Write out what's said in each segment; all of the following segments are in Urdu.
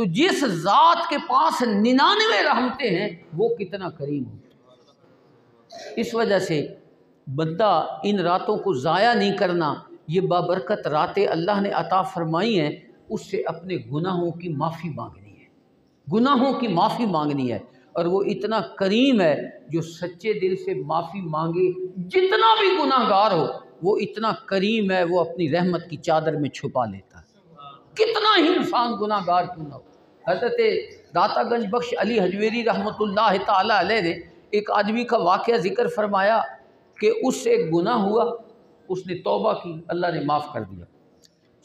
تو جس ذات کے پاس 99 رحمتیں ہیں وہ کتنا کریم ہو۔ اس وجہ سے بندہ ان راتوں کو ضائع نہیں کرنا، یہ بابرکت راتیں اللہ نے عطا فرمائی ہیں، اس سے اپنے گناہوں کی معافی مانگنی ہے، گناہوں کی معافی مانگنی ہے۔ اور وہ اتنا کریم ہے جو سچے دل سے معافی مانگے، جتنا بھی گناہ گار ہو وہ اتنا کریم ہے، وہ اپنی رحمت کی چادر میں چھپا لیتا ہے، کتنا ہی انسان گناہ گار کیوں نہ ہو۔ حضرت داتا گنج بخش علی حجویری رحمۃ اللہ تعالی علیہ نے ایک آدمی کا واقعہ ذکر فرمایا کہ اس سے ایک گناہ ہوا، اس نے توبہ کی، اللہ نے معاف کر دیا۔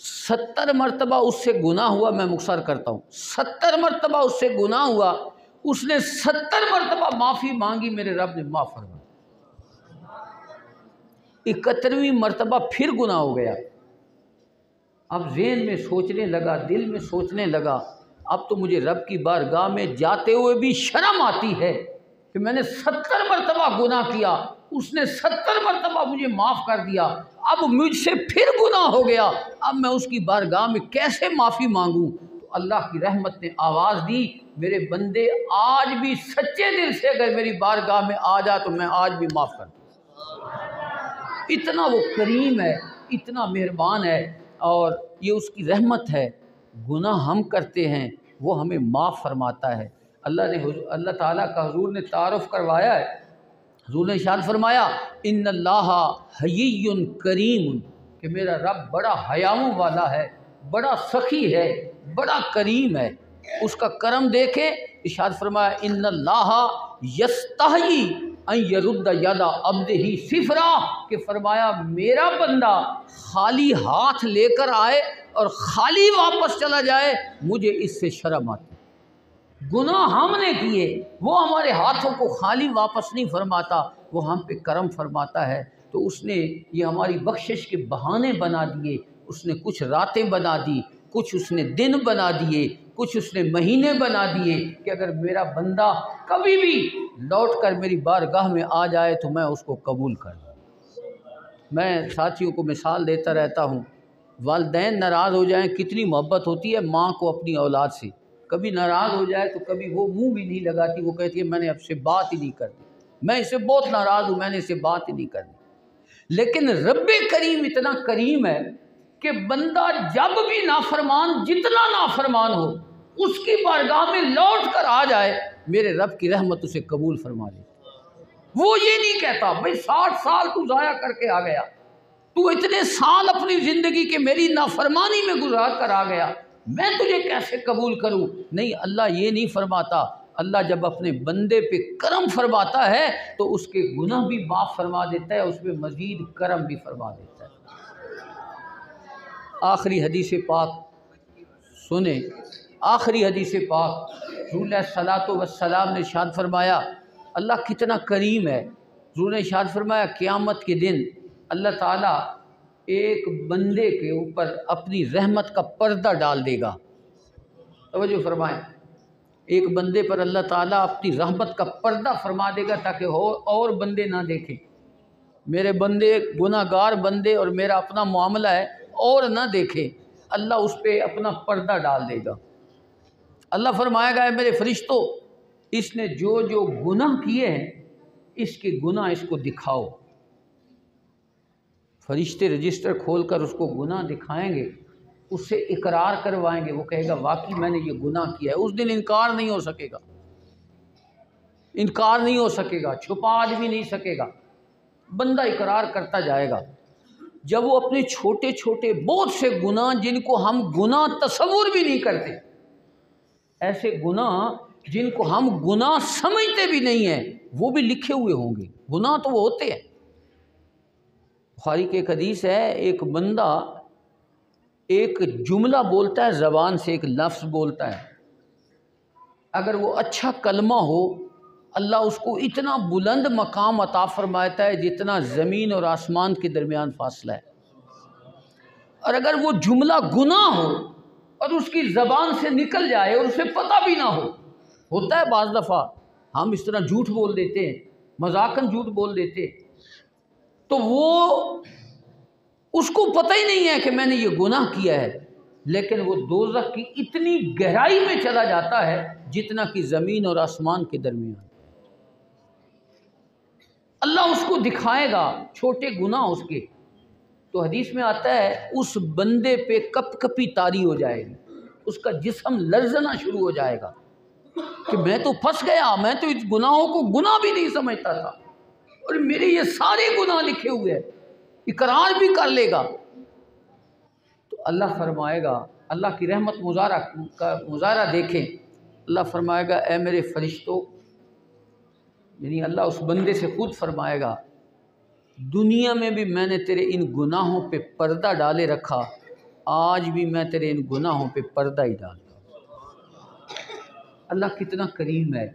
70 مرتبہ اس سے گناہ ہوا، میں مختصر کرتا ہوں، 70 مرتبہ اس سے گناہ ہوا، اس نے 70 مرتبہ معافی مانگی، میرے رب نے معاف فرمایا۔ 71ویں مرتبہ پھر گناہ ہو گیا، اب ذہن میں سوچنے لگا، دل میں سوچنے لگا، اب تو مجھے رب کی بارگاہ میں جاتے ہوئے بھی شرم آتی ہے کہ میں نے 70 مرتبہ گناہ کیا، اس نے 70 مرتبہ مجھے معاف کر دیا، اب مجھ سے پھر گناہ ہو گیا، اب میں اس کی بارگاہ میں کیسے معافی مانگوں؟ تو اللہ کی رحمت نے آواز دی، میرے بندے آج بھی سچے دل سے اگر میری بارگاہ میں آ جا تو میں آج بھی معاف کر دوں۔ اتنا وہ کریم ہے، اتنا مہربان ہے، اور یہ اس کی رحمت ہے۔ گناہ ہم کرتے ہیں وہ ہمیں معاف فرماتا ہے۔ اللہ تعالیٰ کا حضور نے تعارف کروایا ہے، حضور نے ارشاد فرمایا ان اللہ حیی کریم، کہ میرا رب بڑا حیاؤں والا ہے، بڑا سخی ہے، بڑا کریم ہے۔ اس کا کرم دیکھیں، ارشاد فرمایا ان اللہ یستحیی ان یرد ید عبدہ صفرا، کہ فرمایا میرا بندہ خالی ہاتھ لے کر آئے اور خالی واپس چلا جائے، مجھے اس سے شرم آتی۔ گناہ ہم نے کیے، وہ ہمارے ہاتھوں کو خالی واپس نہیں فرماتا، وہ ہم پہ کرم فرماتا ہے۔ تو اس نے یہ ہماری بخشش کے بہانے بنا دیے، اس نے کچھ راتیں بنا دی، کچھ اس نے دن بنا دیے، کچھ اس نے مہینے بنا دیے، کہ اگر میرا بندہ کبھی بھی لوٹ کر میری بارگاہ میں آ جائے تو میں اس کو قبول کر دوں۔ میں ساتھیوں کو مثال دیتا رہتا ہوں، والدین ناراض ہو جائیں، کتنی محبت ہوتی ہے ماں کو اپنی اولاد سے، کبھی ناراض ہو جائے تو کبھی وہ منہ بھی نہیں لگاتی، وہ کہتی ہے میں نے اب سے بات ہی نہیں کرنی، میں اس سے بہت ناراض ہوں، میں نے اس سے بات ہی نہیں کرنی۔ لیکن رب کریم اتنا کریم ہے کہ بندہ جب بھی نافرمان، جتنا نافرمان ہو، اس کی بارگاہ میں لوٹ کر آ جائے، میرے رب کی رحمت اسے قبول فرما لے۔ وہ یہ نہیں کہتا بھئی 60 سال تو ضائع کر کے آ گیا، تو اتنے سال اپنی زندگی کے میری نافرمانی میں گزار کر آ گیا، میں تجھے کیسے قبول کروں؟ نہیں، اللہ یہ نہیں فرماتا۔ اللہ جب اپنے بندے پہ کرم فرماتا ہے تو اس کے گناہ بھی معاف فرما دیتا ہے، اس پہ مزید کرم بھی فرما دیتا ہے۔ آخری حدیث پاک سنیں، آخری حدیث پاک رسول اللہ صلی اللہ علیہ وسلم نے ارشاد فرمایا، اللہ کتنا کریم ہے۔ حضور نے ارشاد فرمایا قیامت کے دن اللہ تعالیٰ ایک بندے کے اوپر اپنی رحمت کا پردہ ڈال دے گا۔ توجہ فرمائیں، ایک بندے پر اللہ تعالیٰ اپنی رحمت کا پردہ فرما دے گا تاکہ اور بندے نہ دیکھیں، میرے بندے گناہ گار بندے اور میرا اپنا معاملہ ہے اور نہ دیکھیں، اللہ اس پہ اپنا پردہ ڈال دے گا۔ اللہ فرمائے گا اے میرے فرشتوں، اس نے جو جو گناہ کیے ہیں اس کے گناہ اس کو دکھاؤ۔ فرشتے رجسٹر کھول کر اس کو گناہ دکھائیں گے، اس سے اقرار کروائیں گے، وہ کہے گا واقعی میں نے یہ گناہ کیا ہے۔ اس دن انکار نہیں ہو سکے گا، انکار نہیں ہو سکے گا، چھپا بھی نہیں سکے گا، بندہ اقرار کرتا جائے گا۔ جب وہ اپنے چھوٹے چھوٹے بہت سے گناہ جن کو ہم گناہ تصور بھی نہیں کرتے، ایسے گناہ جن کو ہم گناہ سمجھتے بھی نہیں ہیں، وہ بھی لکھے ہوئے ہوں گے۔ گناہ تو وہ ہوتے ہیں۔ بخاری کی ایک حدیث ہے، ایک بندہ ایک جملہ بولتا ہے، زبان سے ایک لفظ بولتا ہے، اگر وہ اچھا کلمہ ہو اللہ اس کو اتنا بلند مقام عطا فرماتا ہے جتنا زمین اور آسمان کے درمیان فاصلہ ہے۔ اور اگر وہ جملہ گناہ ہو اور اس کی زبان سے نکل جائے اور اسے پتہ بھی نہ ہو، ہوتا ہے بعض دفعہ ہم اس طرح جھوٹ بول دیتے ہیں، مذاقاً جھوٹ بول دیتے، تو وہ اس کو پتہ ہی نہیں ہے کہ میں نے یہ گناہ کیا ہے، لیکن وہ دوزخ کی اتنی گہرائی میں چلا جاتا ہے جتنا کہ زمین اور آسمان کے درمیان۔ اللہ اس کو دکھائے گا چھوٹے گناہ اس کے، تو حدیث میں آتا ہے اس بندے پہ کپ کپی طاری ہو جائے گی، اس کا جسم لرزنا شروع ہو جائے گا کہ میں تو پھنس گیا، میں تو اس گناہوں کو گناہ بھی نہیں سمجھتا تھا اور میرے یہ سارے گناہ لکھے ہوئے ہیں، اقرار بھی کر لے گا۔ تو اللہ فرمائے گا، اللہ کی رحمت مظاہرہ دیکھیں، اللہ فرمائے گا اے میرے فرشتوں، یعنی اللہ اس بندے سے خود فرمائے گا دنیا میں بھی میں نے تیرے ان گناہوں پہ پردہ ڈالے رکھا، آج بھی میں تیرے ان گناہوں پہ پردہ ہی ڈالتا ہوں۔ اللہ کتنا کریم ہے۔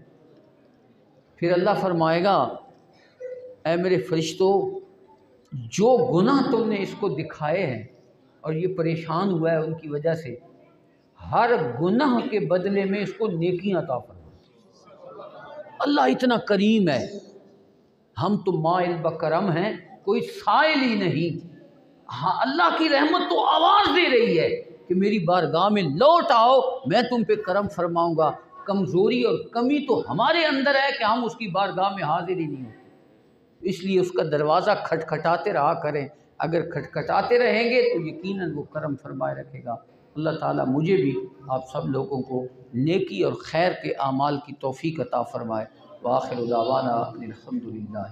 پھر اللہ فرمائے گا اے میرے فرشتوں، جو گناہ تم نے اس کو دکھائے ہیں اور یہ پریشان ہوا ہے ان کی وجہ سے، ہر گناہ کے بدلے میں اس کو نیکیاں عطا فرما۔ اللہ اتنا کریم ہے، ہم تو مائل بکرم ہیں، کوئی سائل ہی نہیں۔ ہاں اللہ کی رحمت تو آواز دے رہی ہے کہ میری بارگاہ میں لوٹ آؤ، میں تم پہ کرم فرماؤں گا۔ کمزوری اور کمی تو ہمارے اندر ہے کہ ہم اس کی بارگاہ میں حاضر ہی نہیں ہوتے، اس لیے اس کا دروازہ کھٹکھٹاتے رہا کریں، اگر کھٹکھٹاتے رہیں گے تو یقیناً وہ کرم فرمائے رکھے گا۔ اللہ تعالیٰ مجھے بھی آپ سب لوگوں کو نیکی اور خیر کے اعمال کی توفیق عطا فرمائے۔ وآخر دعوانا الحمدللہ۔